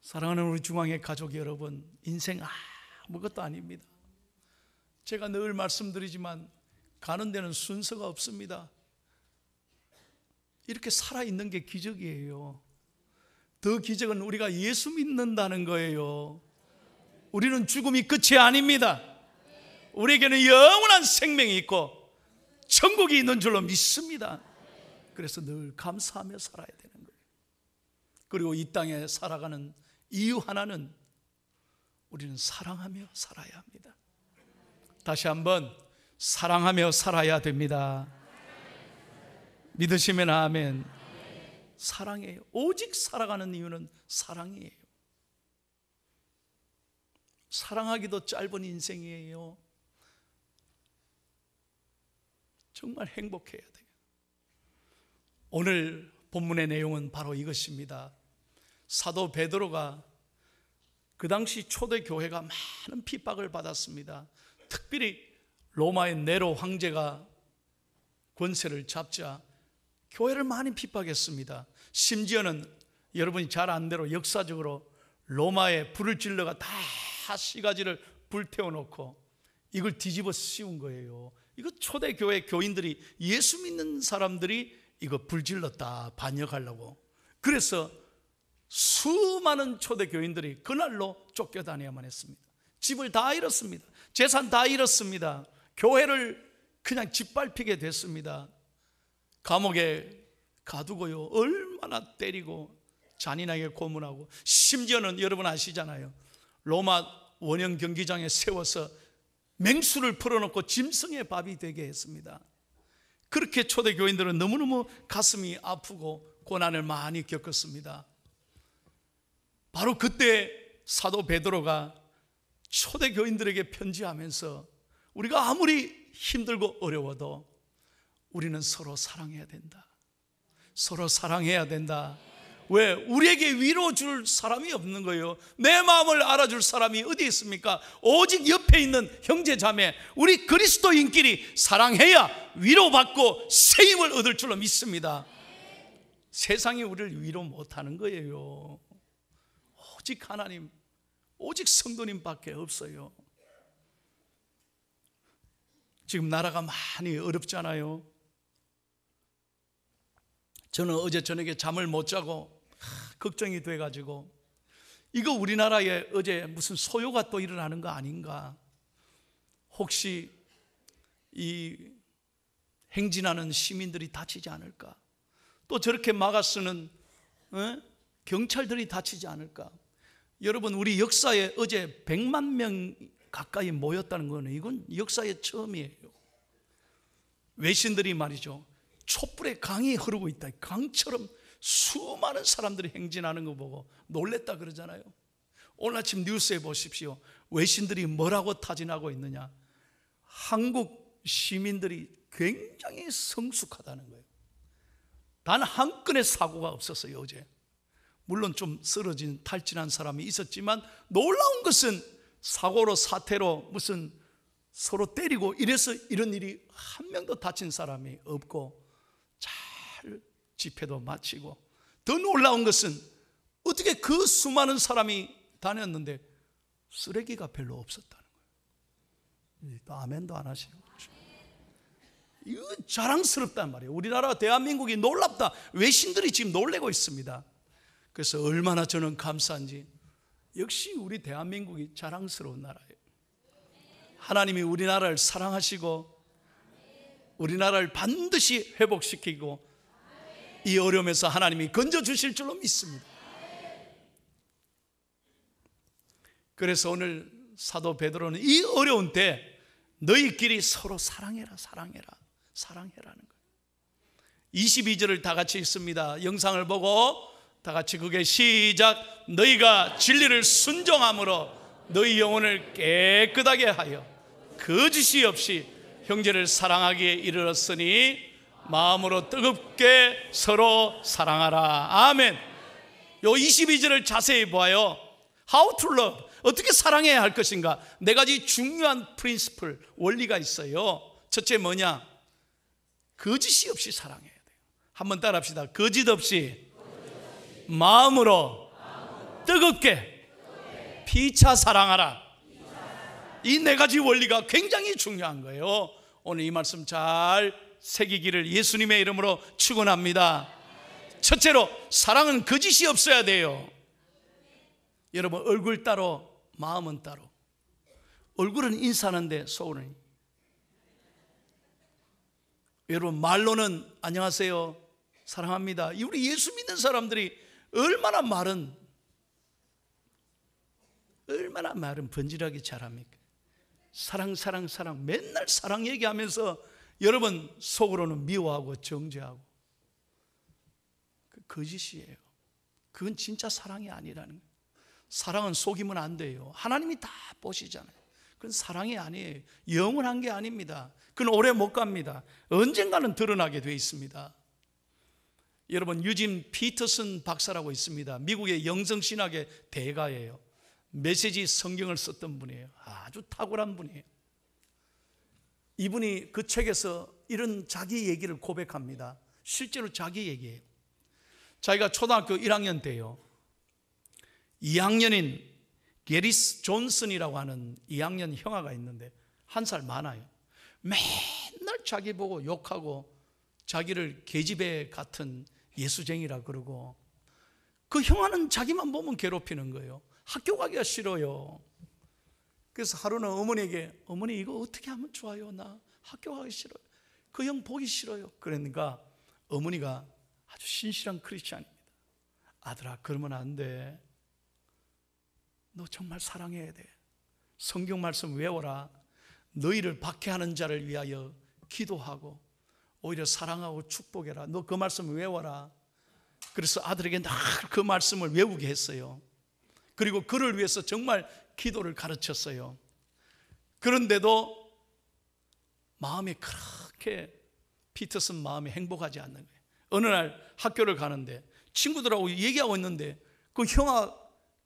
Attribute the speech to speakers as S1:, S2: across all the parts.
S1: 사랑하는 우리 중앙의 가족 여러분, 인생 아무것도 아닙니다. 제가 늘 말씀드리지만 가는 데는 순서가 없습니다. 이렇게 살아있는 게 기적이에요. 더 기적은 우리가 예수 믿는다는 거예요. 우리는 죽음이 끝이 아닙니다. 우리에게는 영원한 생명이 있고 천국이 있는 줄로 믿습니다. 그래서 늘 감사하며 살아야 되는 거예요. 그리고 이 땅에 살아가는 이유 하나는 우리는 사랑하며 살아야 합니다. 다시 한번 사랑하며 살아야 됩니다. 믿으시면 아멘. 사랑이에요. 오직 살아가는 이유는 사랑이에요. 사랑하기도 짧은 인생이에요. 정말 행복해야 돼요. 오늘 본문의 내용은 바로 이것입니다. 사도 베드로가 그 당시 초대교회가 많은 핍박을 받았습니다. 특별히 로마의 네로 황제가 권세를 잡자 교회를 많이 핍박했습니다. 심지어는 여러분이 잘 아는 대로 역사적으로 로마에 불을 질러가 다 시가지를 불태워놓고 이걸 뒤집어 씌운 거예요. 이거 초대교회 교인들이, 예수 믿는 사람들이 이거 불질렀다 반역하려고. 그래서 수많은 초대교인들이 그날로 쫓겨다녀야만 했습니다. 집을 다 잃었습니다. 재산 다 잃었습니다. 교회를 그냥 짓밟히게 됐습니다. 감옥에 가두고요, 얼마나 때리고 잔인하게 고문하고, 심지어는 여러분 아시잖아요, 로마 원형 경기장에 세워서 맹수를 풀어놓고 짐승의 밥이 되게 했습니다. 그렇게 초대교인들은 너무너무 가슴이 아프고 고난을 많이 겪었습니다. 바로 그때 사도 베드로가 초대교인들에게 편지하면서 우리가 아무리 힘들고 어려워도 우리는 서로 사랑해야 된다. 서로 사랑해야 된다. 왜? 우리에게 위로 줄 사람이 없는 거예요. 내 마음을 알아줄 사람이 어디 있습니까? 오직 옆에 있는 형제 자매, 우리 그리스도인끼리 사랑해야 위로받고 세임을 얻을 줄로 믿습니다. 세상이 우리를 위로 못하는 거예요. 오직 하나님, 오직 성도님밖에 없어요. 지금 나라가 많이 어렵잖아요. 저는 어제 저녁에 잠을 못 자고 걱정이 돼가지고, 이거 우리나라에 어제 무슨 소요가 또 일어나는 거 아닌가, 혹시 이 행진하는 시민들이 다치지 않을까, 또 저렇게 막아 쓰는 경찰들이 다치지 않을까. 여러분, 우리 역사에 어제 100만 명 가까이 모였다는 거는 이건 역사의 처음이에요. 외신들이 말이죠, 촛불에 강이 흐르고 있다, 강처럼 수많은 사람들이 행진하는 거 보고 놀랬다 그러잖아요. 오늘 아침 뉴스에 보십시오. 외신들이 뭐라고 타진하고 있느냐, 한국 시민들이 굉장히 성숙하다는 거예요. 단 한 건의 사고가 없었어요 어제. 물론 좀 쓰러진 탈진한 사람이 있었지만, 놀라운 것은 사고로 사태로 무슨 서로 때리고 이래서 이런 일이 한 명도 다친 사람이 없고 잘 집회도 마치고, 더 놀라운 것은 어떻게 그 수많은 사람이 다녔는데 쓰레기가 별로 없었다는 거예요. 또 아멘도 안 하시는 거죠. 이거 자랑스럽단 말이에요. 우리나라 대한민국이 놀랍다. 외신들이 지금 놀래고 있습니다. 그래서 얼마나 저는 감사한지, 역시 우리 대한민국이 자랑스러운 나라예요. 하나님이 우리나라를 사랑하시고 우리나라를 반드시 회복시키고 이 어려움에서 하나님이 건져주실 줄로 믿습니다. 그래서 오늘 사도 베드로는 이 어려운 때 너희끼리 서로 사랑해라, 사랑해라, 사랑해라는 거예요. 22절을 다 같이 읽습니다. 영상을 보고 다 같이 그게 시작. 너희가 진리를 순종함으로 너희 영혼을 깨끗하게 하여 거짓이 없이 형제를 사랑하기에 이르렀으니 마음으로 뜨겁게 서로 사랑하라. 아멘. 요 22절을 자세히 봐요. How to love, 어떻게 사랑해야 할 것인가. 네 가지 중요한 프린시플, 원리가 있어요. 첫째 뭐냐? 거짓이 없이 사랑해야 돼요. 한번 따라합시다. 거짓 없이 마음으로 뜨겁게 피차 사랑하라. 이 네 가지 원리가 굉장히 중요한 거예요. 오늘 이 말씀 잘 새기기를 예수님의 이름으로 축원합니다. 첫째로, 사랑은 거짓이 없어야 돼요. 여러분, 얼굴 따로 마음은 따로. 얼굴은 인사하는데 속으로는, 여러분, 말로는 안녕하세요, 사랑합니다. 우리 예수 믿는 사람들이 얼마나 말은 번지르하게 잘합니까? 사랑 사랑 사랑, 맨날 사랑 얘기하면서 여러분 속으로는 미워하고 정죄하고. 그 거짓이에요. 그건 진짜 사랑이 아니라는 거예요. 사랑은 속이면 안 돼요. 하나님이 다 보시잖아요. 그건 사랑이 아니에요. 영원한 게 아닙니다. 그건 오래 못 갑니다. 언젠가는 드러나게 돼 있습니다. 여러분, 유진 피터슨 박사라고 있습니다. 미국의 영성신학의 대가예요. 메시지 성경을 썼던 분이에요. 아주 탁월한 분이에요. 이분이 그 책에서 이런 자기 얘기를 고백합니다. 실제로 자기 얘기예요. 자기가 초등학교 1학년 때요, 2학년인 게리스 존슨이라고 하는 2학년 형아가 있는데 1살 많아요. 맨날 자기 보고 욕하고 자기를 계집애 같은 예수쟁이라 그러고, 그 형아는 자기만 보면 괴롭히는 거예요. 학교 가기가 싫어요. 그래서 하루는 어머니에게, 어머니 이거 어떻게 하면 좋아요? 나 학교 가기 싫어요. 그 형 보기 싫어요. 그러니까 어머니가 아주 신실한 크리스찬입니다. 아들아, 그러면 안 돼. 너 정말 사랑해야 돼. 성경 말씀 외워라. 너희를 박해하는 자를 위하여 기도하고 오히려 사랑하고 축복해라. 너 그 말씀 외워라. 그래서 아들에게 늘 그 말씀을 외우게 했어요. 그리고 그를 위해서 정말 기도를 가르쳤어요. 그런데도 마음이 그렇게, 피터슨 마음이 행복하지 않는 거예요. 어느 날 학교를 가는데 친구들하고 얘기하고 있는데 그 형아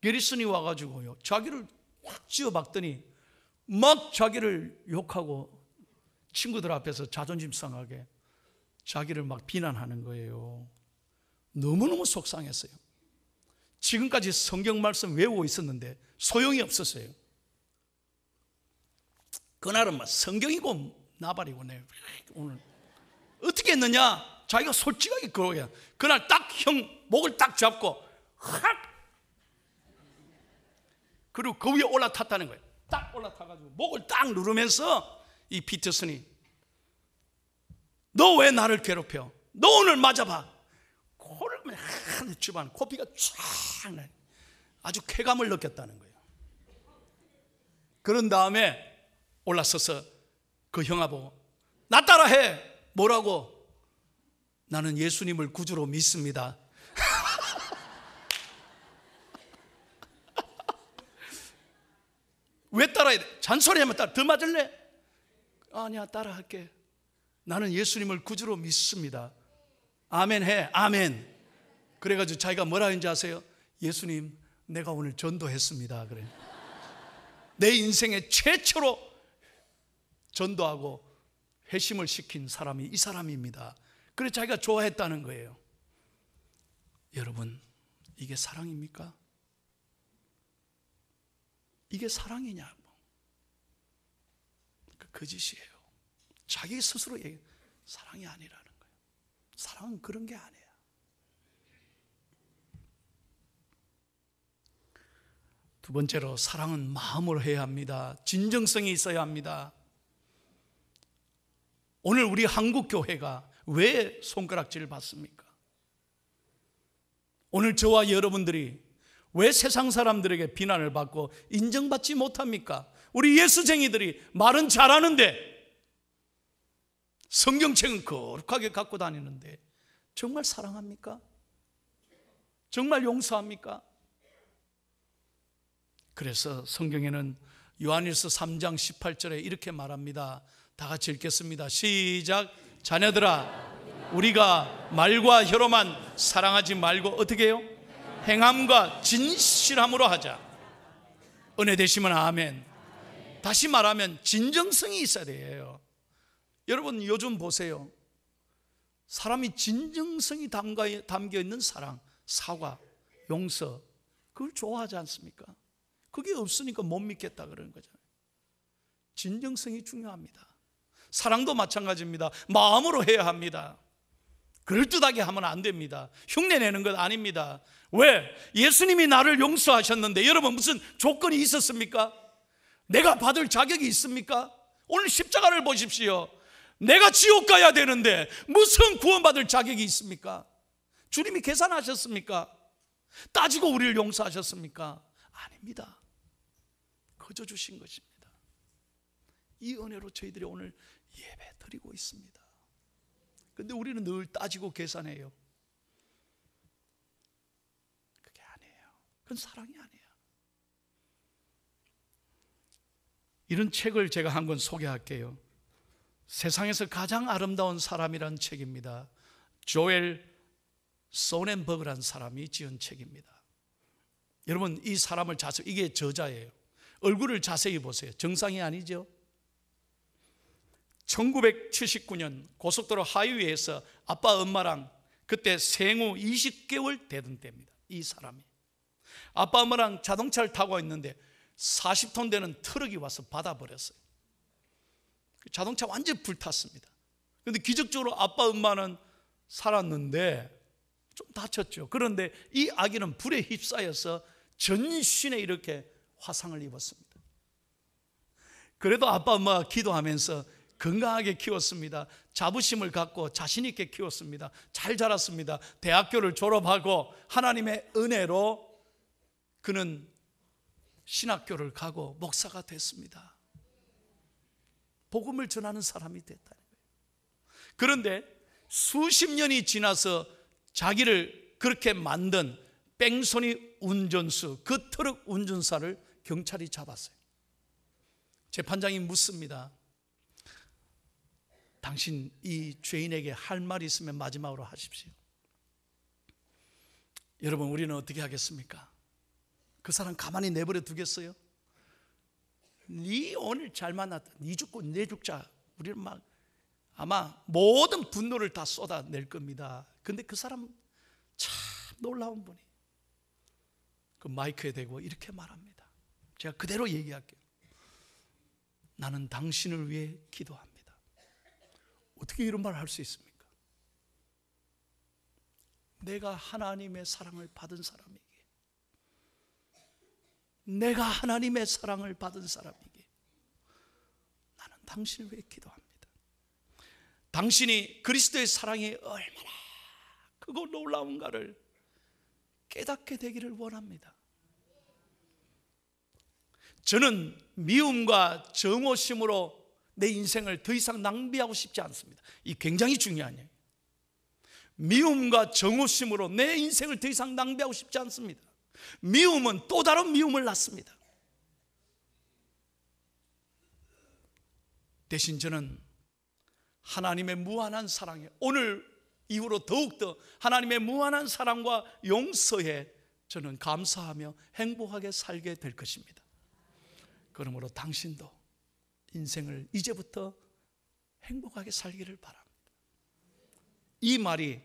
S1: 게리슨이 와가지고요, 자기를 확 쥐어박더니 막 자기를 욕하고 친구들 앞에서 자존심 상하게 자기를 막 비난하는 거예요. 너무너무 속상했어요. 지금까지 성경 말씀 외우고 있었는데 소용이 없었어요. 그날은 막 성경이고 나발이고, 내 오늘 어떻게 했느냐, 자기가 솔직하게 그러게. 그날 딱 형 목을 딱 잡고 확, 그리고 그 위에 올라탔다는 거예요. 딱 올라타가지고 목을 딱 누르면서 이 피터슨이, 너 왜 나를 괴롭혀? 너 오늘 맞아봐. 코를 한 집안 코피가 쫙 나요. 아주 쾌감을 느꼈다는 거예요. 그런 다음에 올라서서 그 형아 보고, 나 따라해. 뭐라고? 나는 예수님을 구주로 믿습니다. 왜 따라해야 돼? 잔소리하면 따라. 더 맞을래? 아니야, 따라할게. 나는 예수님을 구주로 믿습니다. 아멘 해. 아멘. 그래가지고 자기가 뭐라 했는지 아세요? 예수님, 내가 오늘 전도했습니다. 그래. 내 인생에 최초로 전도하고 회심을 시킨 사람이 이 사람입니다. 그래 자기가 좋아했다는 거예요. 여러분, 이게 사랑입니까? 이게 사랑이냐고. 그 거짓이에요. 자기 스스로 사랑이 아니라는 거예요. 사랑은 그런 게 아니에요. 두 번째로, 사랑은 마음으로 해야 합니다. 진정성이 있어야 합니다. 오늘 우리 한국 교회가 왜 손가락질을 받습니까? 오늘 저와 여러분들이 왜 세상 사람들에게 비난을 받고 인정받지 못합니까? 우리 예수쟁이들이 말은 잘하는데, 성경책은 거룩하게 갖고 다니는데 정말 사랑합니까? 정말 용서합니까? 그래서 성경에는 요한일서 3장 18절에 이렇게 말합니다. 다 같이 읽겠습니다. 시작. 자녀들아, 우리가 말과 혀로만 사랑하지 말고 어떻게 해요? 행함과 진실함으로 하자. 은혜 되시면 아멘. 다시 말하면 진정성이 있어야 돼요. 여러분, 요즘 보세요. 사람이 진정성이 담겨 있는 사랑, 사과, 용서, 그걸 좋아하지 않습니까? 그게 없으니까 못 믿겠다 그러는 거잖아요. 진정성이 중요합니다. 사랑도 마찬가지입니다. 마음으로 해야 합니다. 그럴듯하게 하면 안 됩니다. 흉내내는 것 아닙니다. 왜? 예수님이 나를 용서하셨는데 여러분 무슨 조건이 있었습니까? 내가 받을 자격이 있습니까? 오늘 십자가를 보십시오. 내가 지옥 가야 되는데 무슨 구원받을 자격이 있습니까? 주님이 계산하셨습니까? 따지고 우리를 용서하셨습니까? 아닙니다. 거저 주신 것입니다. 이 은혜로 저희들이 오늘 예배 드리고 있습니다. 그런데 우리는 늘 따지고 계산해요. 그게 아니에요. 그건 사랑이 아니에요. 이런 책을 제가 한 권 소개할게요. 세상에서 가장 아름다운 사람이라는 책입니다. 조엘 소넨버그라는 사람이 지은 책입니다. 여러분 이 사람을 자세히, 이게 저자예요. 얼굴을 자세히 보세요. 정상이 아니죠. 1979년 고속도로 하이웨이에서 아빠 엄마랑 그때 생후 20개월 되던 때입니다. 이 사람이 아빠 엄마랑 자동차를 타고 있는데 40톤 되는 트럭이 와서 받아버렸어요. 자동차 완전 불탔습니다. 그런데 기적적으로 아빠 엄마는 살았는데 좀 다쳤죠. 그런데 이 아기는 불에 휩싸여서 전신에 이렇게 화상을 입었습니다. 그래도 아빠 엄마가 기도하면서 건강하게 키웠습니다. 자부심을 갖고 자신 있게 키웠습니다. 잘 자랐습니다. 대학교를 졸업하고 하나님의 은혜로 그는 신학교를 가고 목사가 됐습니다. 복음을 전하는 사람이 됐다는 거예요. 그런데 수십 년이 지나서 자기를 그렇게 만든 뺑소니 운전수, 그 트럭 운전사를 경찰이 잡았어요. 재판장이 묻습니다. 당신 이 죄인에게 할 말이 있으면 마지막으로 하십시오. 여러분 우리는 어떻게 하겠습니까? 그 사람 가만히 내버려 두겠어요? 네 오늘 잘 만났다, 네 죽고 내 죽자, 우리는 막 아마 모든 분노를 다 쏟아낼 겁니다. 근데 그 사람 참 놀라운 분이 그 마이크에 대고 이렇게 말합니다. 제가 그대로 얘기할게요. 나는 당신을 위해 기도합니다. 어떻게 이런 말을 할 수 있습니까? 내가 하나님의 사랑을 받은 사람에게, 내가 하나님의 사랑을 받은 사람에게 나는 당신을 위해 기도합니다. 당신이 그리스도의 사랑이 얼마나 크고 놀라운가를 깨닫게 되기를 원합니다. 저는 미움과 정오심으로 내 인생을 더 이상 낭비하고 싶지 않습니다. 이 굉장히 중요한 얘기예요. 미움과 정오심으로 내 인생을 더 이상 낭비하고 싶지 않습니다. 미움은 또 다른 미움을 낳습니다. 대신 저는 하나님의 무한한 사랑에, 오늘 이후로 더욱더 하나님의 무한한 사랑과 용서에 저는 감사하며 행복하게 살게 될 것입니다. 그러므로 당신도 인생을 이제부터 행복하게 살기를 바랍니다. 이 말이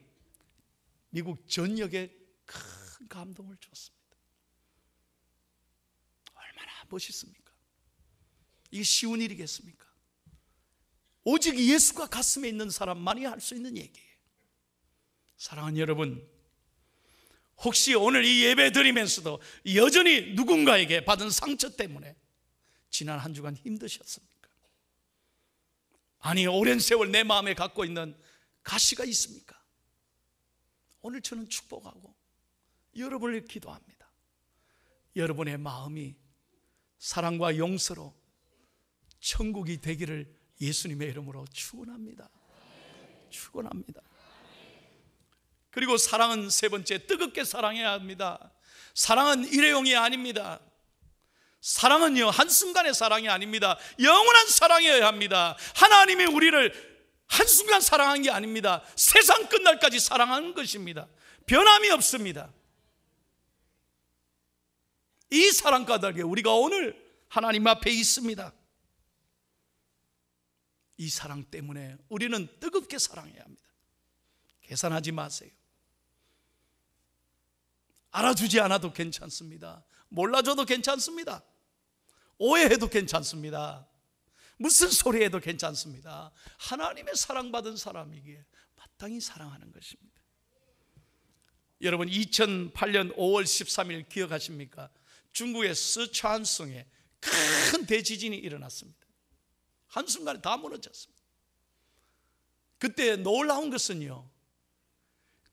S1: 미국 전역에 큰 감동을 줬습니다. 얼마나 멋있습니까? 이게 쉬운 일이겠습니까? 오직 예수가 가슴에 있는 사람만이 할 수 있는 얘기예요. 사랑하는 여러분, 혹시 오늘 이 예배 드리면서도 여전히 누군가에게 받은 상처 때문에 지난 한 주간 힘드셨습니까? 아니 오랜 세월 내 마음에 갖고 있는 가시가 있습니까? 오늘 저는 축복하고 여러분을 기도합니다. 여러분의 마음이 사랑과 용서로 천국이 되기를 예수님의 이름으로 축원합니다. 축원합니다. 그리고 사랑은 세 번째, 뜨겁게 사랑해야 합니다. 사랑은 일회용이 아닙니다. 사랑은요 한순간의 사랑이 아닙니다. 영원한 사랑이어야 합니다. 하나님이 우리를 한순간 사랑한 게 아닙니다. 세상 끝날까지 사랑하는 것입니다. 변함이 없습니다. 이 사랑 까닭에 우리가 오늘 하나님 앞에 있습니다. 이 사랑 때문에 우리는 뜨겁게 사랑해야 합니다. 계산하지 마세요. 알아주지 않아도 괜찮습니다. 몰라줘도 괜찮습니다. 오해해도 괜찮습니다. 무슨 소리 해도 괜찮습니다. 하나님의 사랑받은 사람이기에 마땅히 사랑하는 것입니다. 여러분 2008년 5월 13일 기억하십니까? 중국의 스촨성에 큰 대지진이 일어났습니다. 한순간에 다 무너졌습니다. 그때 놀라운 것은요,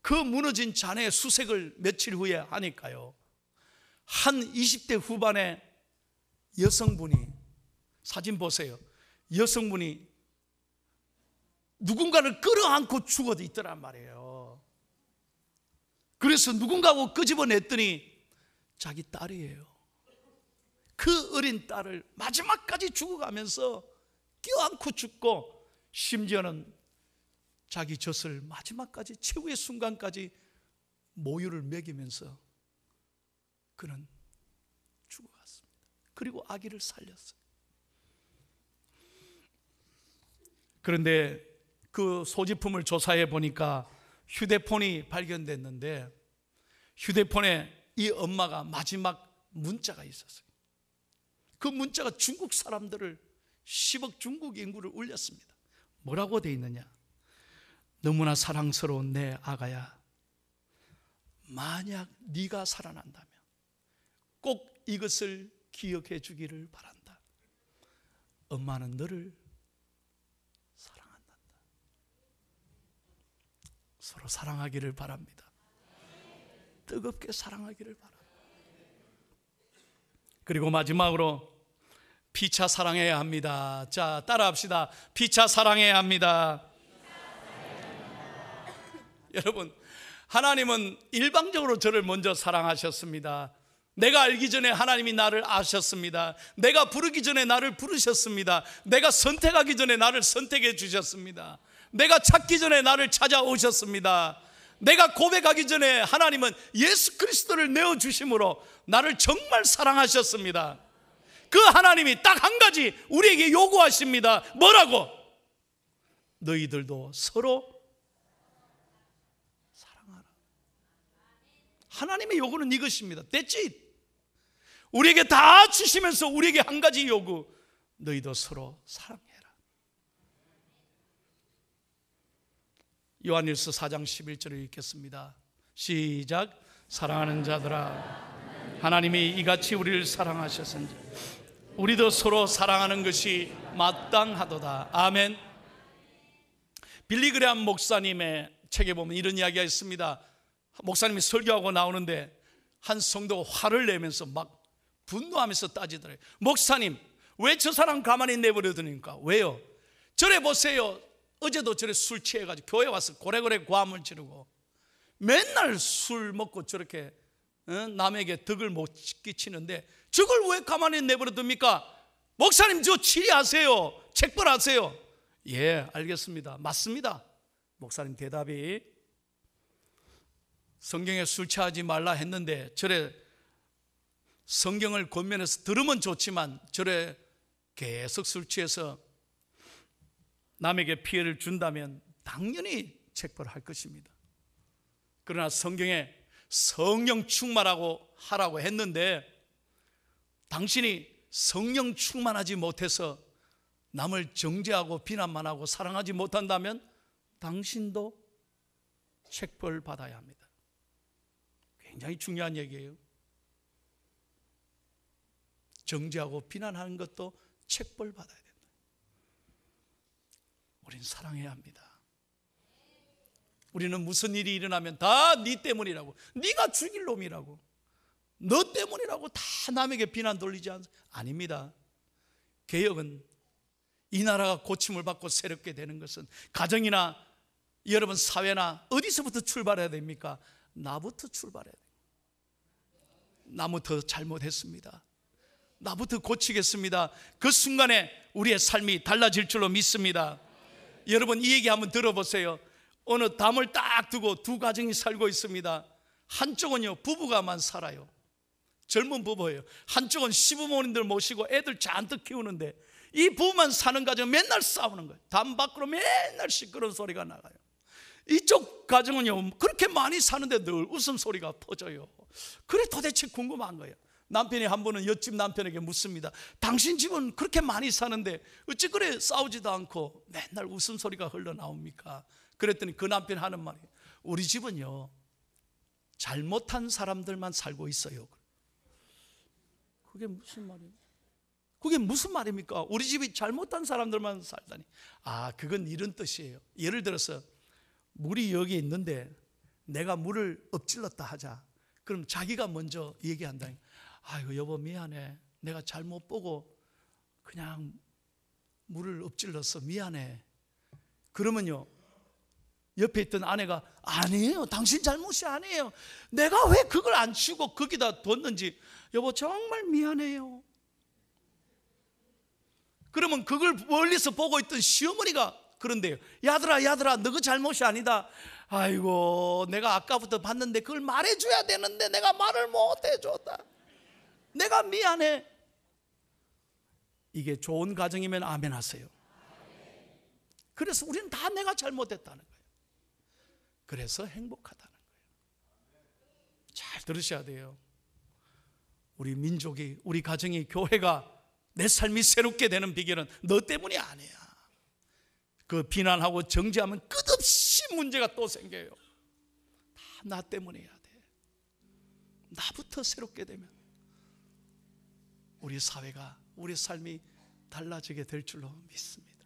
S1: 그 무너진 잔해의 수색을 며칠 후에 하니까요, 한 20대 후반의 여성분이, 사진 보세요, 여성분이 누군가를 끌어안고 죽어 있더란 말이에요. 그래서 누군가하고 끄집어냈더니 자기 딸이에요. 그 어린 딸을 마지막까지 죽어가면서 껴안고 죽고, 심지어는 자기 젖을 마지막까지, 최후의 순간까지 모유를 먹이면서 그는 죽어갔습니다. 그리고 아기를 살렸어요. 그런데 그 소지품을 조사해 보니까 휴대폰이 발견됐는데, 휴대폰에 이 엄마가 마지막 문자가 있었어요. 그 문자가 중국 사람들을, 10억 중국 인구를 울렸습니다. 뭐라고 돼 있느냐? 너무나 사랑스러운 내 아가야, 만약 네가 살아난다면 꼭 이것을 기억해 주기를 바란다. 엄마는 너를 사랑한다. 서로 사랑하기를 바랍니다. 뜨겁게 사랑하기를 바랍니다. 그리고 마지막으로 피차 사랑해야 합니다. 자, 따라합시다. 피차 사랑해야 합니다. 여러분, 하나님은 일방적으로 저를 먼저 사랑하셨습니다. 내가 알기 전에 하나님이 나를 아셨습니다. 내가 부르기 전에 나를 부르셨습니다. 내가 선택하기 전에 나를 선택해 주셨습니다. 내가 찾기 전에 나를 찾아오셨습니다. 내가 고백하기 전에 하나님은 예수 그리스도를 내어주심으로 나를 정말 사랑하셨습니다. 그 하나님이 딱 한 가지 우리에게 요구하십니다. 뭐라고? 너희들도 서로 사랑하라. 하나님의 요구는 이것입니다. That's it. 우리에게 다 주시면서 우리에게 한 가지 요구, 너희도 서로 사랑해라. 요한일서 4장 11절을 읽겠습니다. 시작. 사랑하는 자들아, 하나님이 이같이 우리를 사랑하셨은지 우리도 서로 사랑하는 것이 마땅하도다. 아멘. 빌리 그레함 목사님의 책에 보면 이런 이야기가 있습니다. 목사님이 설교하고 나오는데 한 성도가 화를 내면서 막 분노하면서 따지더래요. 목사님, 왜 저 사람 가만히 내버려 두니까? 왜요? 저래 보세요. 어제도 저래 술 취해가지고 교회 와서 고래고래 고함을 지르고 맨날 술 먹고 저렇게 남에게 덕을 못 끼치는데 저걸 왜 가만히 내버려 둡니까? 목사님, 저 치리하세요. 책벌하세요. 예, 알겠습니다. 맞습니다. 목사님 대답이, 성경에 술 취하지 말라 했는데 저래 성경을 권면해서 들으면 좋지만 저래 계속 술 취해서 남에게 피해를 준다면 당연히 책벌할 것입니다. 그러나 성경에 성령 충만하고 하라고 했는데 당신이 성령 충만하지 못해서 남을 정죄하고 비난만 하고 사랑하지 못한다면 당신도 책벌 받아야 합니다. 굉장히 중요한 얘기예요. 정죄하고 비난하는 것도 책벌 받아야 된다. 우린 사랑해야 합니다. 우리는 무슨 일이 일어나면 다 네 때문이라고, 네가 죽일 놈이라고, 너 때문이라고 다 남에게 비난 돌리지 아닙니다. 개혁은, 이 나라가 고침을 받고 새롭게 되는 것은 가정이나 여러분 사회나 어디서부터 출발해야 됩니까? 나부터 출발해야 돼요. 나부터 잘못했습니다. 나부터 고치겠습니다. 그 순간에 우리의 삶이 달라질 줄로 믿습니다. 여러분, 이 얘기 한번 들어보세요. 어느 담을 딱 두고 두 가정이 살고 있습니다. 한쪽은요, 부부가만 살아요. 젊은 부부예요. 한쪽은 시부모님들 모시고 애들 잔뜩 키우는데 이 부부만 사는 가정은 맨날 싸우는 거예요. 담 밖으로 맨날 시끄러운 소리가 나가요. 이쪽 가정은요, 그렇게 많이 사는데 늘 웃음소리가 퍼져요. 그래 도대체 궁금한 거예요. 남편이 한 번은 옆집 남편에게 묻습니다. 당신 집은 그렇게 많이 사는데 어찌 그래 싸우지도 않고 맨날 웃음소리가 흘러나옵니까? 그랬더니 그 남편이 하는 말이, 우리 집은요 잘못한 사람들만 살고 있어요. 그게 무슨 말이에요? 그게 무슨 말입니까? 우리 집이 잘못한 사람들만 살다니. 아, 그건 이런 뜻이에요. 예를 들어서 물이 여기 있는데 내가 물을 엎질렀다 하자. 그럼 자기가 먼저 얘기한다. 아이고 여보 미안해, 내가 잘못 보고 그냥 물을 엎질렀어, 미안해. 그러면요 옆에 있던 아내가 아니에요, 당신 잘못이 아니에요, 내가 왜 그걸 안 치우고 거기다 뒀는지 여보 정말 미안해요. 그러면 그걸 멀리서 보고 있던 시어머니가 그런데요, 야들아 너 그 잘못이 아니다. 아이고 내가 아까부터 봤는데 그걸 말해줘야 되는데 내가 말을 못 해줬다, 내가 미안해. 이게 좋은 가정이면 아멘 하세요. 그래서 우리는 다 내가 잘못했다는 거예요. 그래서 행복하다는 거예요. 잘 들으셔야 돼요. 우리 민족이, 우리 가정이, 교회가, 내 삶이 새롭게 되는 비결은 너 때문이 아니야. 그 비난하고 정죄하면 끝없이 문제가 또 생겨요. 다 나 때문이어야 돼. 나부터 새롭게 되면 우리 사회가, 우리 삶이 달라지게 될 줄로 믿습니다.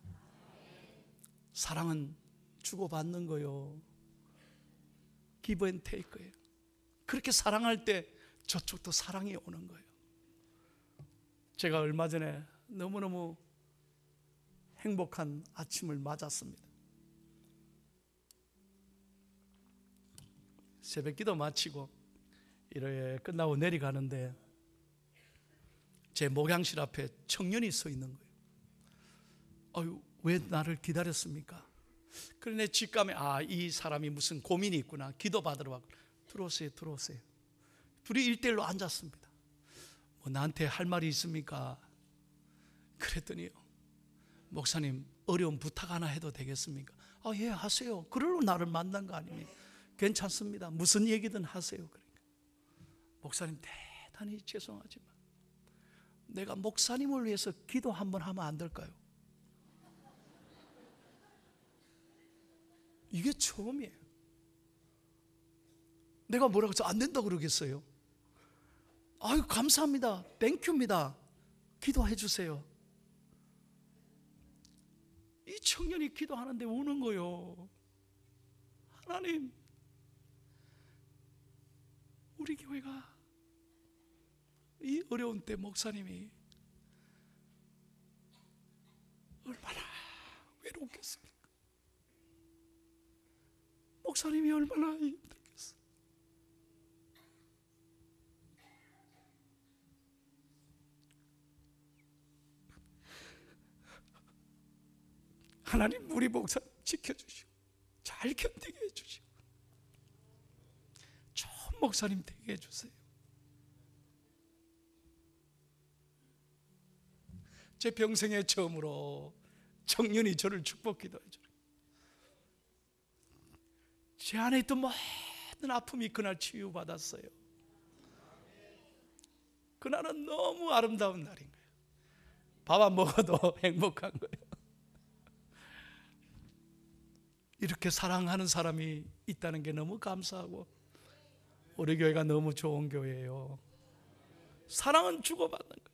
S1: 사랑은 주고받는 거요. 기브 앤 테이크예요. 그렇게 사랑할 때 저쪽도 사랑이 오는 거예요. 제가 얼마 전에 너무너무 행복한 아침을 맞았습니다. 새벽 기도 마치고 이렇게 끝나고 내려가는데 제 목양실 앞에 청년이 서 있는 거예요. 아유, 왜 나를 기다렸습니까? 그래 내 직감에 이 사람이 무슨 고민이 있구나, 기도 받으러 왔고. 들어오세요. 둘이 1대1로 앉았습니다. 뭐 나한테 할 말이 있습니까? 그랬더니요, 목사님 어려운 부탁 하나 해도 되겠습니까? 예 하세요. 그러러 나를 만난 거 아닙니까? 괜찮습니다. 무슨 얘기든 하세요. 그러니까 목사님 대단히 죄송하지만 내가 목사님을 위해서 기도 한번 하면 안 될까요? 이게 처음이에요. 내가 뭐라고 해서 안 된다고 그러겠어요? 아유 감사합니다, 땡큐입니다, 기도해 주세요. 이 청년이 기도하는데 우는 거요. 하나님, 우리 교회가 이 어려운 때 목사님이 얼마나 외롭겠습니까? 목사님이 얼마나 힘들겠어. 하나님 우리 목사 지켜주시고 잘 견디게 해주시고 좋은 목사님 되게 해주세요. 제 평생에 처음으로 청년이 저를 축복 기도해줘요. 제 안에 있던 모든 아픔이 그날 치유받았어요. 그날은 너무 아름다운 날인 거예요. 밥 안 먹어도 행복한 거예요. 이렇게 사랑하는 사람이 있다는 게 너무 감사하고 우리 교회가 너무 좋은 교회예요. 사랑은 주고받는 거예요.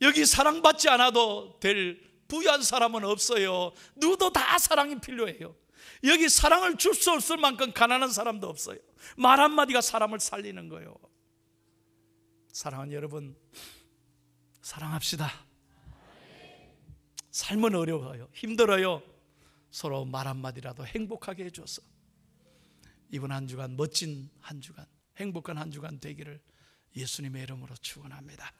S1: 여기 사랑받지 않아도 될 부유한 사람은 없어요. 누구도 다 사랑이 필요해요. 여기 사랑을 줄 수 없을 만큼 가난한 사람도 없어요. 말 한마디가 사람을 살리는 거예요. 사랑하는 여러분, 사랑합시다. 삶은 어려워요, 힘들어요. 서로 말 한마디라도 행복하게 해줘서 이번 한 주간 멋진 한 주간, 행복한 한 주간 되기를 예수님의 이름으로 축원합니다.